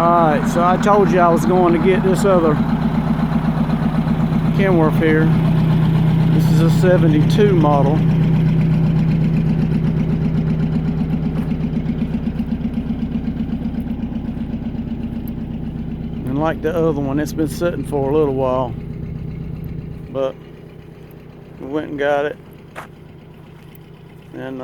Alright, so I told you I was going to get this other Kenworth here. This is a 72 model. And like the other one, it's been sitting for a little while. But we went and got it. And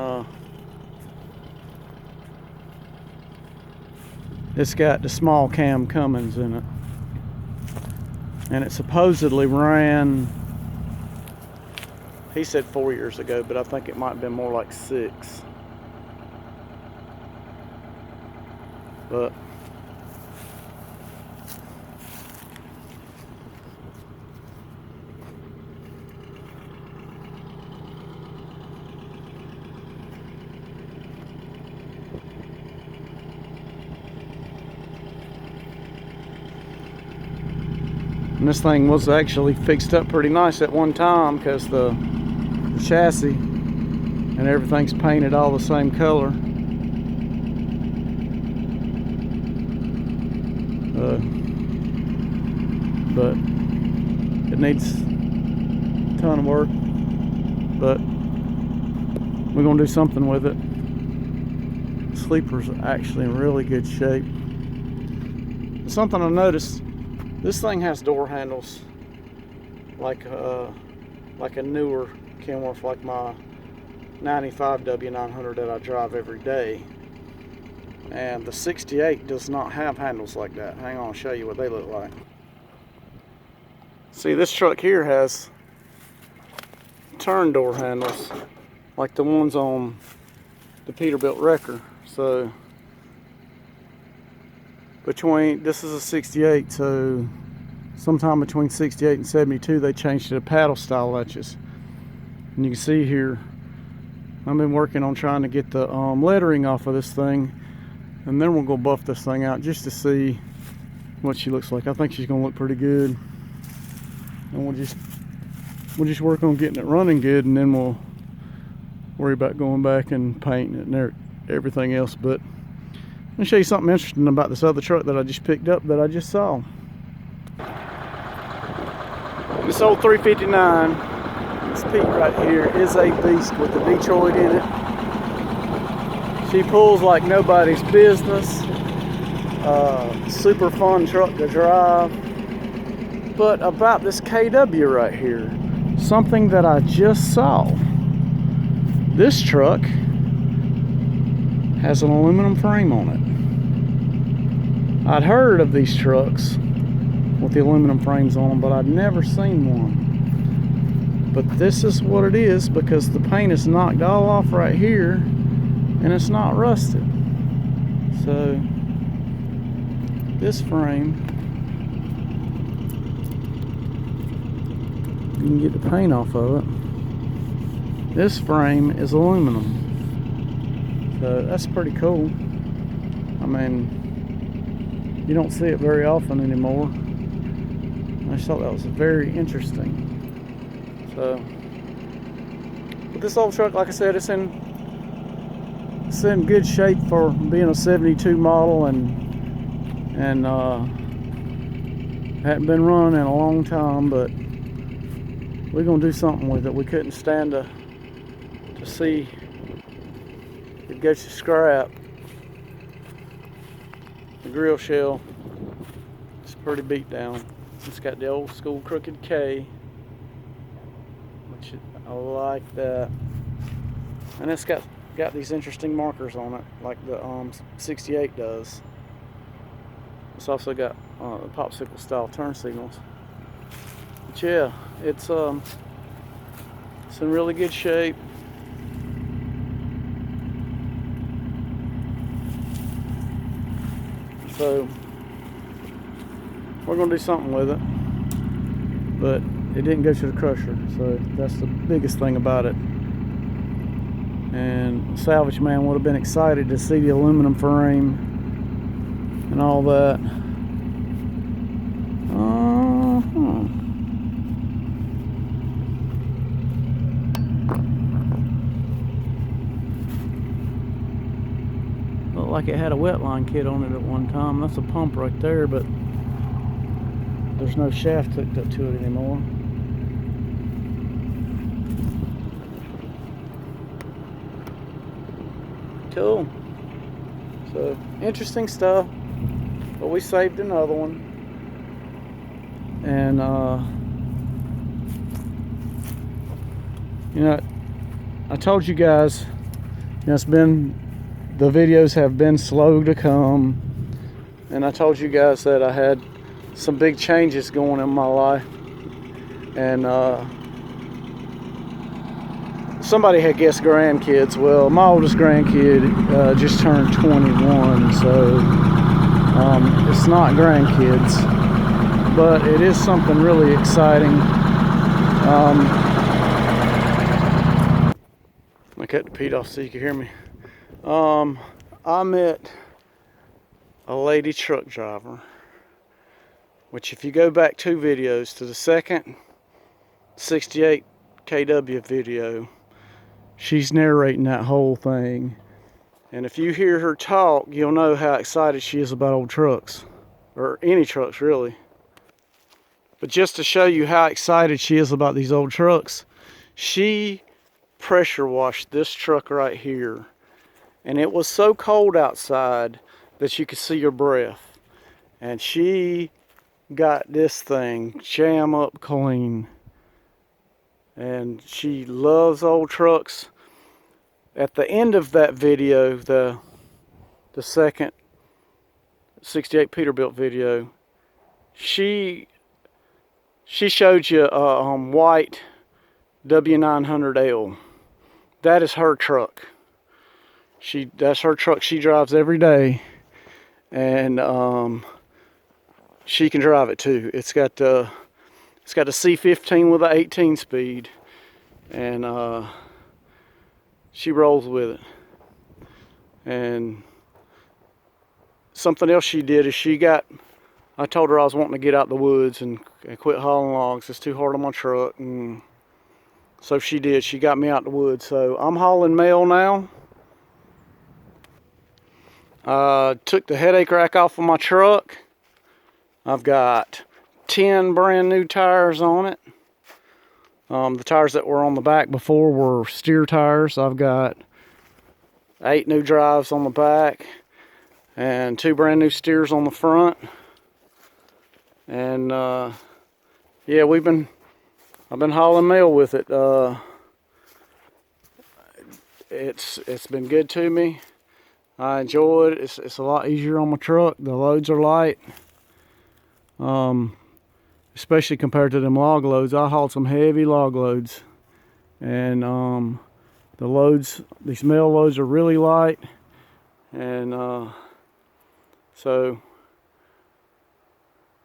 it's got the small cam Cummins in it. And it supposedly ran, he said 4 years ago, but I think it might have been more like 6. But and this thing was actually fixed up pretty nice at one time because the chassis and everything's painted all the same color. But it needs a ton of work, but we're gonna do something with it. The sleeper's actually in really good shape. Something I noticed, this thing has door handles like a newer Kenworth, like my 95 W900 that I drive every day. And the 68 does not have handles like that. Hang on, I'll show you what they look like. See, this truck here has turn door handles like the ones on the Peterbilt Wrecker. So this is a 68, so sometime between 68 and 72 they changed to paddle style latches. And you can see here I've been working on trying to get the lettering off of this thing, and then we'll go buff this thing out just to see what she looks like. I think she's gonna look pretty good, and we'll just work on getting it running good, and then we'll worry about going back and painting it and everything else. But let me show you something interesting about this other truck that I just picked up that I just saw. This old 359, this Pete right here, is a beast with the Detroit in it. She pulls like nobody's business. Super fun truck to drive. But about this KW right here, something that I just saw. This truck has an aluminum frame on it. I'd heard of these trucks with the aluminum frames on them, but I'd never seen one. But this is what it is, because the paint is knocked all off right here and it's not rusted. So this frame, you can get the paint off of it. This frame is aluminum. So that's pretty cool. I mean, you don't see it very often anymore. I just thought that was very interesting. So, but this old truck, like I said, it's in good shape for being a 72 model, and hadn't been run in a long time. But we're gonna do something with it. We couldn't stand to see it go to scrap. The grill shell is pretty beat down. It's got the old school crooked K, which I like that, and it's got these interesting markers on it like the 68 does. It's also got the popsicle style turn signals. But yeah, it's in really good shape. So we're gonna do something with it, but it didn't go to the crusher, so that's the biggest thing about it. And the salvage man would have been excited to see the aluminum frame and all that. like it had a wetline kit on it at one time. That's a pump right there, but there's no shaft hooked up to it anymore. Cool. So, interesting stuff. But we saved another one. And, you know, I told you guys, you know, the videos have been slow to come. And I told you guys that I had some big changes going in my life. And, somebody had guessed grandkids. Well, my oldest grandkid just turned 21, so it's not grandkids, but it is something really exciting. I cut the peat off so you can hear me. I met a lady truck driver, which if you go back 2 videos to the second 68 kW video, she's narrating that whole thing. And if you hear her talk, you'll know how excited she is about old trucks. Or any trucks, really. But just to show you how excited she is about these old trucks, she pressure washed this truck right here. And it was so cold outside that you could see her breath. And she got this thing jam up clean. And she loves old trucks. At the end of that video, the second 68 Peterbilt video, she showed you a white W900L. That is her truck. That's her truck she drives every day, and she can drive it too. It's got a C15 with an 18 speed, and she rolls with it. And something else she did is I told her I was wanting to get out the woods and quit hauling logs. It's too hard on my truck, and so she did. She got me out the woods. So I'm hauling mail now. Took the headache rack off of my truck. I've got 10 brand new tires on it. The tires that were on the back before were steer tires. I've got 8 new drives on the back and 2 brand new steers on the front. And yeah, I've been hauling mail with it. It's been good to me. I enjoy it. It's a lot easier on my truck. The loads are light. Especially compared to them log loads. I hauled some heavy log loads, and these mail loads are really light, and so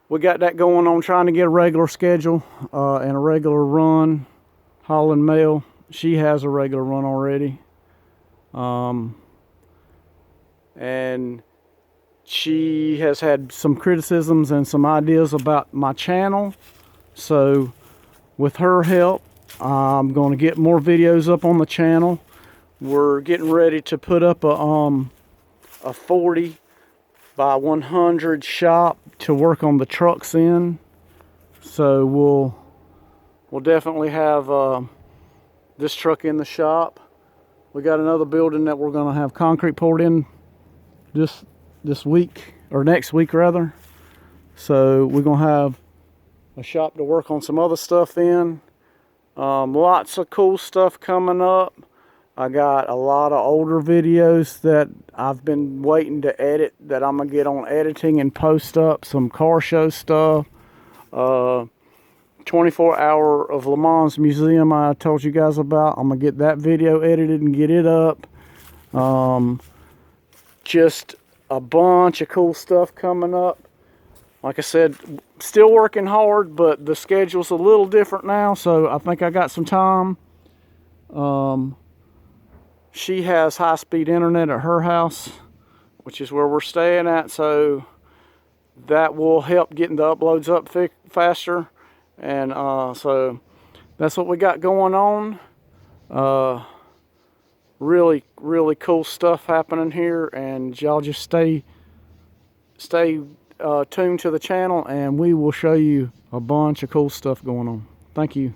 we got that going on, trying to get a regular schedule and a regular run hauling mail. She has a regular run already, and she has had some criticisms and some ideas about my channel. So with her help, I'm going to get more videos up on the channel. We're getting ready to put up a 40 by 100 shop to work on the trucks in. So we'll definitely have this truck in the shop. We got another building that we're going to have concrete poured in this week, or next week rather. So we're gonna have a shop to work on some other stuff in. Lots of cool stuff coming up. I got a lot of older videos that I've been waiting to edit that I'm gonna get on editing and post up. Some car show stuff, 24 hour of Le Mans Museum I told you guys about. I'm gonna get that video edited and get it up. Just a bunch of cool stuff coming up. Like I said, still working hard, but the schedule's a little different now, so I think I got some time. She has high-speed internet at her house, which is where we're staying at, so that will help getting the uploads up faster. And so that's what we got going on. really cool stuff happening here, and y'all just stay tuned to the channel, and we will show you a bunch of cool stuff going on. Thank you.